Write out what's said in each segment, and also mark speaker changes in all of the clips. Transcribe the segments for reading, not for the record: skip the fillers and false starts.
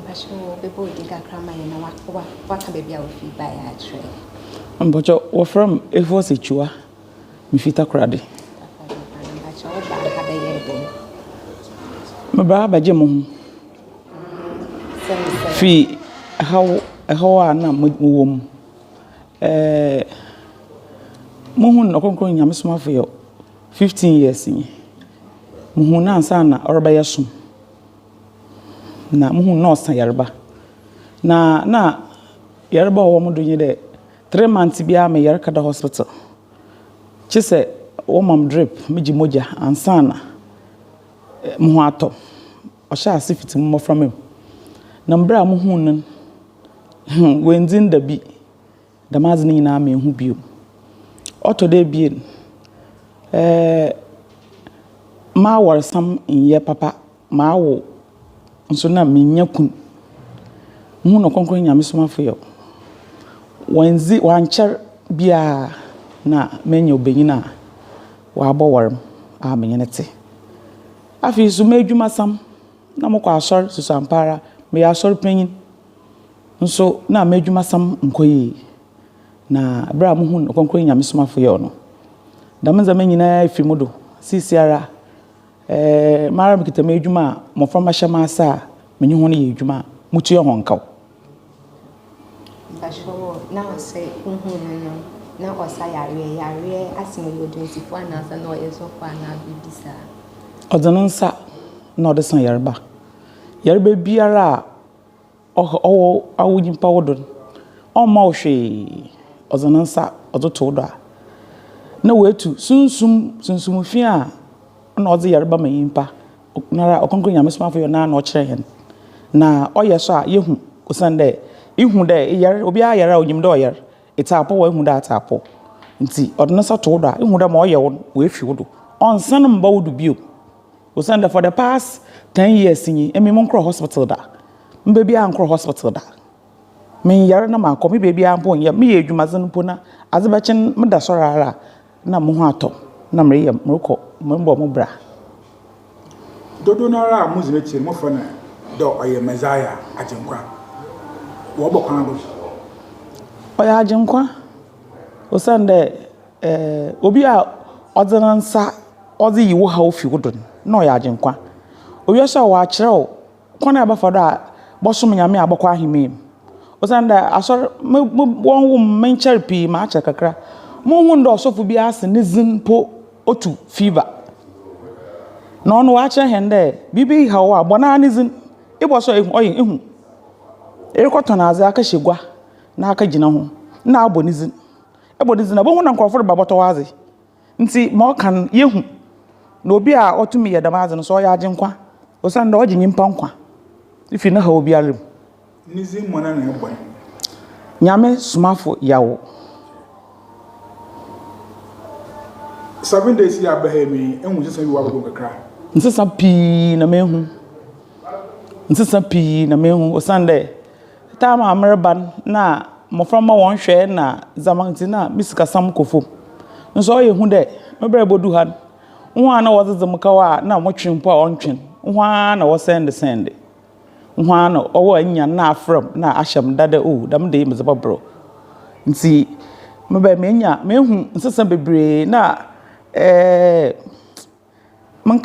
Speaker 1: Passion people diga krama ye na waka baby a ofi by a tray.
Speaker 2: Mbocho wo from efo sechua mi fita krade. Mba ba je mo. Fi how na mo wom. Mo hu no konkro Nyame Somafo Yawoh 15 years ni. Mo hu na ansa na oroba yesum. Na mo hu no san yarba. Na yarba wo mo do nye de 3 months bia me yar kada hospital. Chise wo mam drip miji moja ansana mo ato. O sha asifiti mo from him. Na mbra mo hu nan wenzin da bi da mazini na me hu bio. Oto de bi ma war sam inye papa ma wo nso na menya kun. Mu no konkro Nyame Somafo Yawoh. Wenzi wancher bia na menyo benyina wa abowarm a menyenete afi su medwuma sam na mokọ asor susampara me asor panyin nso na medwuma sam nkoyi na bra mo hu konkro Nyame Somafo Yawoh no da menza menyina afi modo sisiara mara mekita medwuma mo fama hyema asa menyi ho ne yedwuma mutu ye honkaw.
Speaker 1: Now say na osa yare asimo yodo sifo na sa no yeso kwa na bibisa
Speaker 2: odononsa na odesan yarba biara awujimpa wodon o ma ohwe odononsa odoto do a na wetu sunsum fi a na ode yarba mayimpa na okonkro Nyame Somafo Yawoh na okire hen na oyeso a yehu osande ihu de yar obi a yara onyim de oyar itapo wa ihu da atapo nti odno sa to do a ihu da ma oye we fi wodo onsan mba wodo bio osanda for the past 10 years ni emi mon kro hospital da mba bia nkro hospital da men yar na ma ko me bia mpo nya me ye adwumazen mpo na azebechen me da sorara na mo ho ato na mre ye mroko mbo mo bra
Speaker 3: dodo na ra mo zime tie mo fa na do oye mezaya ajenkwa wo bokwan do oya ajenkwa osande obi a odzenansa odi yiwo ha ofi wodon na oya ajenkwa obi so wa akire kwana abafado a bosom Nyame abokwa ahime osande asor won wo mencher pi ma acha kakra mo hu ndo osofu bi ase nizin po otu fever na onu wa akire hende bibi ha wo abona nizin iboso ehu erikoto na aza aka shegwa na aka gina ho na abonizin abo na nkrofo baboto wazi nti ma okan yehu na obi a otumi yedamaze no so ya ajenkwa osanda oginyi mpankwa ifi na ha obi alem nizin mona na ebon
Speaker 2: Nyame Somafo Yawoh
Speaker 3: 7 days ya bahemi enwu sesa wi wago kakra
Speaker 2: nsesa pi na mehu osande tama amerban na moframa won hwe na zamanti na misika sam kofom nso oyehu de mebere bodu han nwa na wozezem kawa na motwempo a ontwen nwa na wo send nwa na owo anya na afram na ahyam dada o dam de mezebabro nti mebe mehu nsesa bebre na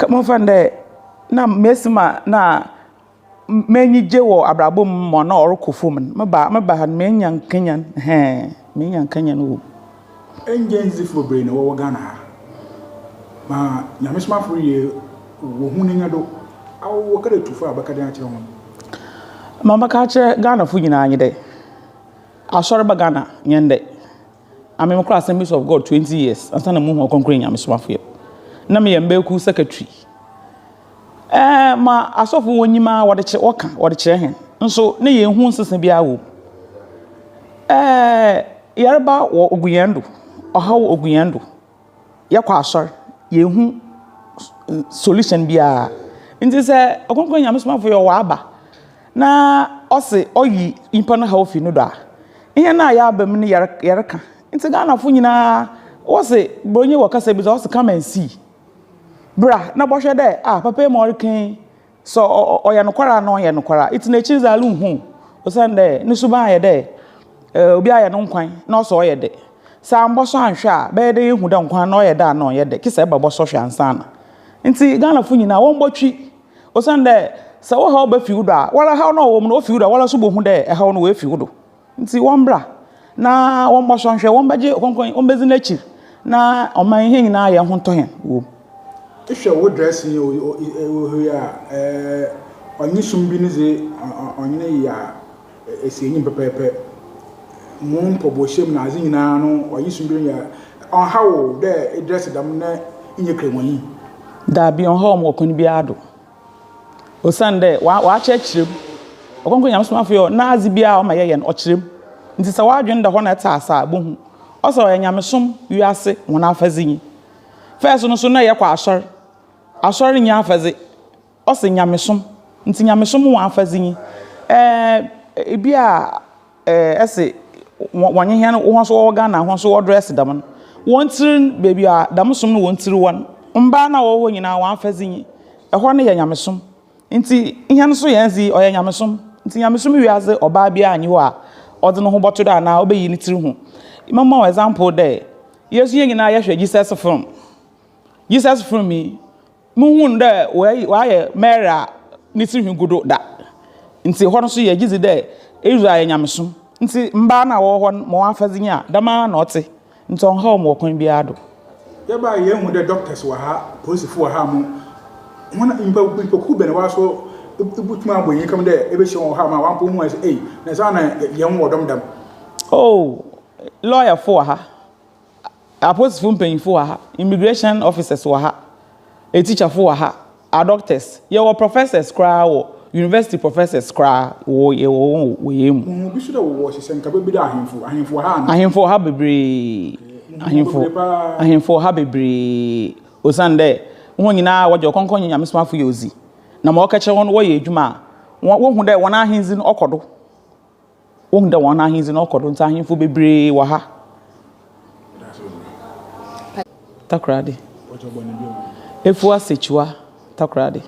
Speaker 2: manfande na mesima na menyi wo abrabom mo na orokofom meba han menyan kanyan wo
Speaker 3: engenzi fo bre na wo Ghana ma Nyame Somafo ye wo hu nya do awo kada tufu abaka dan akire ho
Speaker 2: mama ka che Ghana fu nyina anyi de asore ba Ghana nyende amem kra Assemblies of God 20 years ansana mu ho konkro Nyame Somafo Yawoh na me yembe ku secretary ma asofu wonyima wode kire hen nso ne ye hu nsese bia wo yarba wo oguyendo ohawo oguyendo yakwa asor ye hu solution bia nti se okonkon Nyame Somafo Yawoh aba na ose oyi impa na ha ofi no do a ihe na ya abam ne yareka nti Ghana fu nyina wose bronye wakasa bi ose come and see bra na bohwe de papa mo rekan so oya no kwara no ye no kwara it na chi za lu hu o san de ni so ba ye de obi aye no nkwan na so ye de sa mbo so anhwe a be de hu de nkwan na ye da na ye de kisa ba bo so hwe ansana nti Ghana fu nyina won botwi o san de sa wo ha ba fi wudo a wala ha no wo no fi wudo wala so bo hu de ha no we fi wudo nti won bra na won bo so nhwe won baje konkon won bezi na chi na oman ihe nyina ye ho tohen wo
Speaker 3: if you would dress you onye sumbi ni ze onye ya esenyi pepepe mu mpobo shem na azi nyina no onye sumbi ya on how the dress dam na inye kremoni
Speaker 2: da bi on how mo kon bi ado o sande wa chechirem okonkon Nyame Somafo Yawoh na azi bia o ma ye no ochirem nti sa wa adwen da ho na ta asa bohu o so ye Nyame som wiase wona afazinyi first no so na ye kwa asori nya afazi o se Nyame som nti Nyame som won afazinyi bia ese wonye hia no ho so wo Ghana ho so wo dress dam won tirin baby a dam som no won tiri won mba na wo nyina won afazinyi ho no ye Nyame som nti hia no so ye nzi o ye Nyame som nti Nyame som wiase oba bia anyi ho a ode no ho boto da na obeyi ni tiri hu mama example there yesu ye nyina ye hwe Jesus from me muhun de wa ye mera ni tiri hu gudo da nti ho no so ye gizi de Israel Nyame som nti mba na wo ho mo afazinya dama na ote nti on ha mo kon bia do
Speaker 3: ya ba ye hu de doctors wa ha police fu wa ha mo wona imba ku be na wa so ibutuma aboyin kam de ebe shi won ha ma wan po mu ase eh na sa na ye hu odom dam
Speaker 2: oh lawyer for ha police fu pen for ha immigration officers for ha a teacher for ha a doctors ye were professors cry wo university professors cry wo ye wo ye mu
Speaker 3: bi so da wo se senka be bi da ahemfo ha na
Speaker 2: ahemfo ha bebre ahemfo ha bebre osande wo nyina wo je konkon Nyame Somafo Yawoh na ma okache won wo ye adwuma wo hu de won ahenzi no okodo wo hu de won ahenzi no okodo nta ahemfo bebre wa ha takrade efu asechiwa takrade